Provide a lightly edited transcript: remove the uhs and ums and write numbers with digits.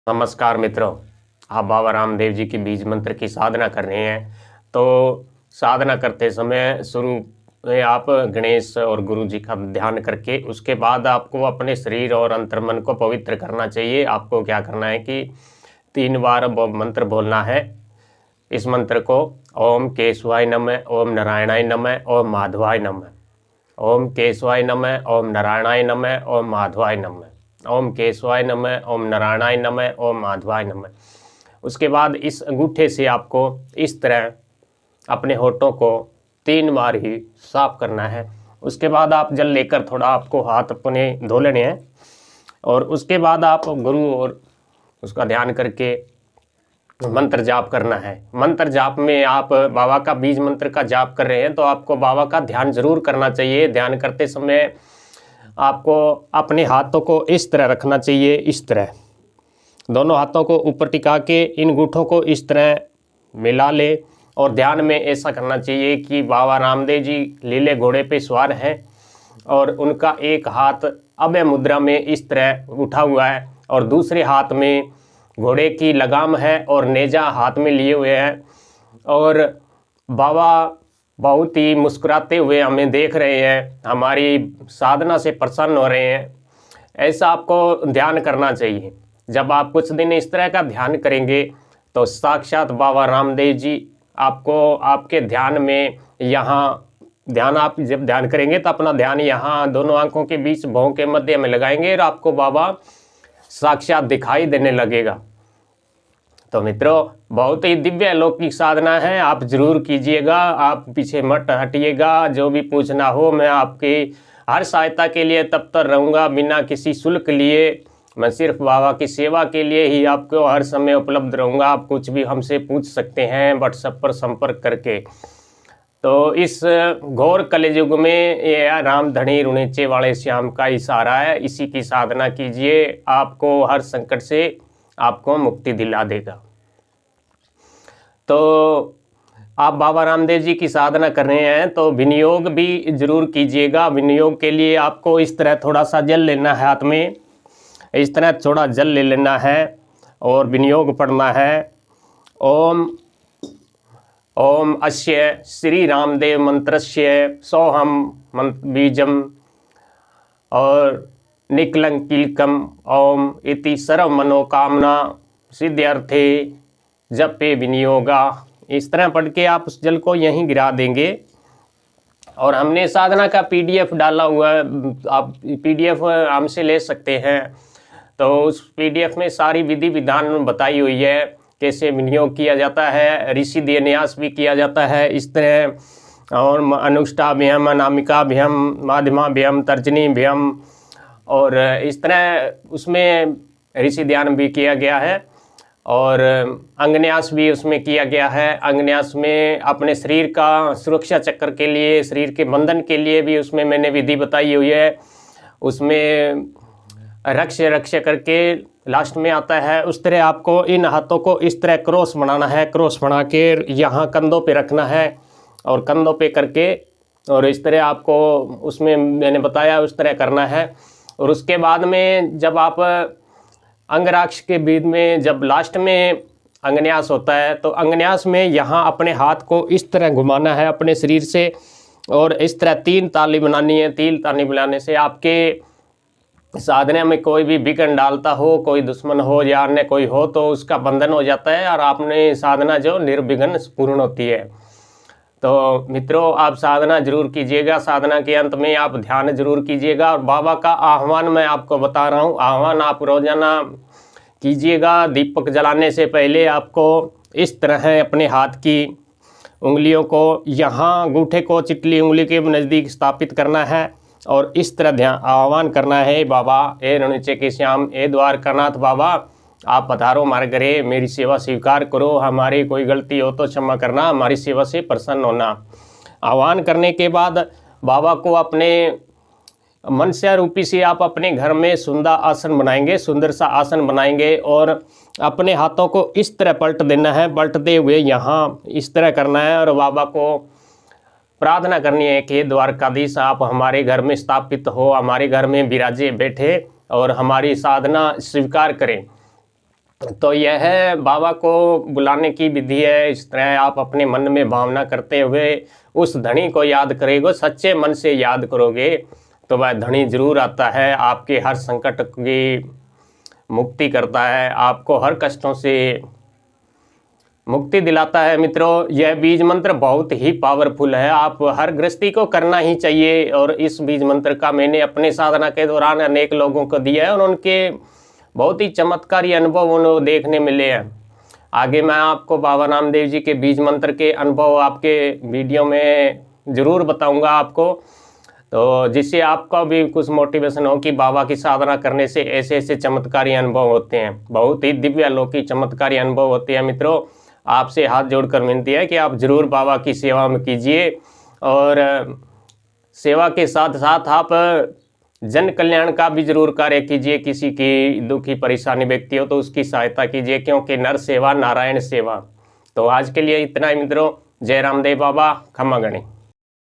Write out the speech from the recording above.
नमस्कार मित्रों, आप बाबा रामदेव जी की बीज मंत्र की साधना कर रहे हैं। तो साधना करते समय शुरू में आप गणेश और गुरु जी का ध्यान करके उसके बाद आपको अपने शरीर और अंतर्मन को पवित्र करना चाहिए। आपको क्या करना है कि 3 बार मंत्र बोलना है। इस मंत्र को ओम केशवाय नमः, ओम नारायणाय नमः, ओम माधवाय नमः। ओम केशवाय नमः, ओम नारायणाय नमः, ओम माधवाय नमः। ओम केशवाय नमः, ओम नारायणाय नमः, ओम माधवाय नमः। उसके बाद इस अंगूठे से आपको इस तरह अपने होठों को 3 बार ही साफ करना है। उसके बाद आप जल लेकर थोड़ा आपको हाथ अपने धो लेने हैं और उसके बाद आप गुरु और उसका ध्यान करके मंत्र जाप करना है। मंत्र जाप में आप बाबा का बीज मंत्र का जाप कर रहे हैं तो आपको बाबा का ध्यान जरूर करना चाहिए। ध्यान करते समय आपको अपने हाथों को इस तरह रखना चाहिए, इस तरह दोनों हाथों को ऊपर टिका के इन अंगूठों को इस तरह मिला ले और ध्यान में ऐसा करना चाहिए कि बाबा रामदेव जी लीले घोड़े पे सवार हैं और उनका एक हाथ अभय मुद्रा में इस तरह उठा हुआ है और दूसरे हाथ में घोड़े की लगाम है और नेजा हाथ में लिए हुए हैं और बाबा बहुत ही मुस्कुराते हुए हमें देख रहे हैं, हमारी साधना से प्रसन्न हो रहे हैं। ऐसा आपको ध्यान करना चाहिए। जब आप कुछ दिन इस तरह का ध्यान करेंगे तो साक्षात बाबा रामदेव जी आपको आपके ध्यान में यहाँ ध्यान आप जब ध्यान करेंगे तो अपना ध्यान यहाँ दोनों आंखों के बीच भौं के मध्य में लगाएंगे और आपको बाबा साक्षात दिखाई देने लगेगा। तो मित्रों, बहुत ही दिव्य अलौकिक साधना है, आप जरूर कीजिएगा। आप पीछे मत हटिएगा। जो भी पूछना हो मैं आपकी हर सहायता के लिए तत्पर रहूँगा, बिना किसी शुल्क लिए। मैं सिर्फ बाबा की सेवा के लिए ही आपको हर समय उपलब्ध रहूँगा। आप कुछ भी हमसे पूछ सकते हैं व्हाट्सएप पर संपर्क करके। तो इस घोर कलयुग में ये राम धनी रुणीचे वाले श्याम का इशारा है, इसी की साधना कीजिए। आपको हर संकट से आपको मुक्ति दिला देगा। तो आप बाबा रामदेव जी की साधना कर रहे हैं तो विनियोग भी जरूर कीजिएगा। विनियोग के लिए आपको इस तरह थोड़ा सा जल लेना है, हाथ में इस तरह थोड़ा जल ले लेना है और विनियोग पढ़ना है। ओम ओम अस्य श्री रामदेव मंत्रस्य सोहम बीजम और निकलंकिलकम ओम इति सर्व मनोकामना सिद्ध्यर्थे जपे विनियोगा। इस तरह पढ़ के आप उस जल को यहीं गिरा देंगे। और हमने साधना का PDF डाला हुआ है, आप PDF हमसे ले सकते हैं। तो उस PDF में सारी विधि विधान बताई हुई है, कैसे विनियोग किया जाता है, ऋषि न्यास भी किया जाता है इस तरह, और अनुष्ठाभ्यम, अनामिकाभ्यम, माध्यमाभ्यम, तर्जनीभ्यम, और इस तरह उसमें ऋषि ध्यान भी किया गया है और अंगन्यास भी उसमें किया गया है। अंगन्यास में अपने शरीर का सुरक्षा चक्र के लिए, शरीर के बंधन के लिए भी उसमें मैंने विधि बताई हुई है। उसमें रक्ष करके लास्ट में आता है। उस तरह आपको इन हाथों को इस तरह क्रॉस बनाना है, क्रॉस बना के यहाँ कंधों पे रखना है और कंधों पे करके और इस तरह आपको उसमें मैंने बताया उस तरह करना है। और उसके बाद में जब आप अंगराक्ष के बीच में जब लास्ट में अंगन्यास होता है तो अंगन्यास में यहाँ अपने हाथ को इस तरह घुमाना है अपने शरीर से और इस तरह 3 ताली बनानी है। 3 ताली बनाने से आपके साधना में कोई भी विघ्न डालता हो, कोई दुश्मन हो या अन्य कोई हो तो उसका बंधन हो जाता है और आपने साधना जो निर्विघ्न पूर्ण होती है। तो मित्रों, आप साधना जरूर कीजिएगा। साधना के अंत में आप ध्यान जरूर कीजिएगा और बाबा का आह्वान मैं आपको बता रहा हूँ, आह्वान आप रोजाना कीजिएगा। दीपक जलाने से पहले आपको इस तरह अपने हाथ की उंगलियों को यहाँ अंगूठे को चिटली उंगली के नज़दीक स्थापित करना है और इस तरह ध्यान आह्वान करना है, बाबा ए रुणीचे के श्याम, ए द्वारकानाथ बाबा, आप पधारो हमारे घरे, मेरी सेवा स्वीकार करो, हमारी कोई गलती हो तो क्षमा करना, हमारी सेवा से प्रसन्न होना। आह्वान करने के बाद बाबा को अपने मनसा रूपी से आप अपने घर में सुंदर आसन बनाएंगे, सुंदर सा आसन बनाएंगे और अपने हाथों को इस तरह पलट देना है, पलटते हुए यहाँ इस तरह करना है और बाबा को प्रार्थना करनी है कि द्वारकाधीश आप हमारे घर में स्थापित हो, हमारे घर में विराजे बैठे और हमारी साधना स्वीकार करें। तो यह बाबा को बुलाने की विधि है। इस तरह आप अपने मन में भावना करते हुए उस धनी को याद करोगे, सच्चे मन से याद करोगे तो वह धनी जरूर आता है, आपके हर संकट की मुक्ति करता है, आपको हर कष्टों से मुक्ति दिलाता है। मित्रों, यह बीज मंत्र बहुत ही पावरफुल है, आप हर गृहस्थी को करना ही चाहिए। और इस बीज मंत्र का मैंने अपने साधना के दौरान अनेक लोगों को दिया है और उनके बहुत ही चमत्कारी अनुभव उन्हें देखने मिले हैं। आगे मैं आपको बाबा रामदेव जी के बीज मंत्र के अनुभव आपके वीडियो में ज़रूर बताऊंगा आपको, तो जिससे आपका भी कुछ मोटिवेशन हो कि बाबा की साधना करने से ऐसे ऐसे चमत्कारी अनुभव होते हैं, बहुत ही दिव्य अलौकिक चमत्कारी अनुभव होते हैं। मित्रों, आपसे हाथ जोड़कर विनती है कि आप ज़रूर बाबा की सेवा में कीजिए और सेवा के साथ साथ आप जन कल्याण का भी जरूर कार्य कीजिए। किसी की दुखी परेशानी व्यक्ति हो तो उसकी सहायता कीजिए, क्योंकि नर सेवा नारायण सेवा। तो आज के लिए इतना ही मित्रों। जय रामदेव बाबा, खमा गणे।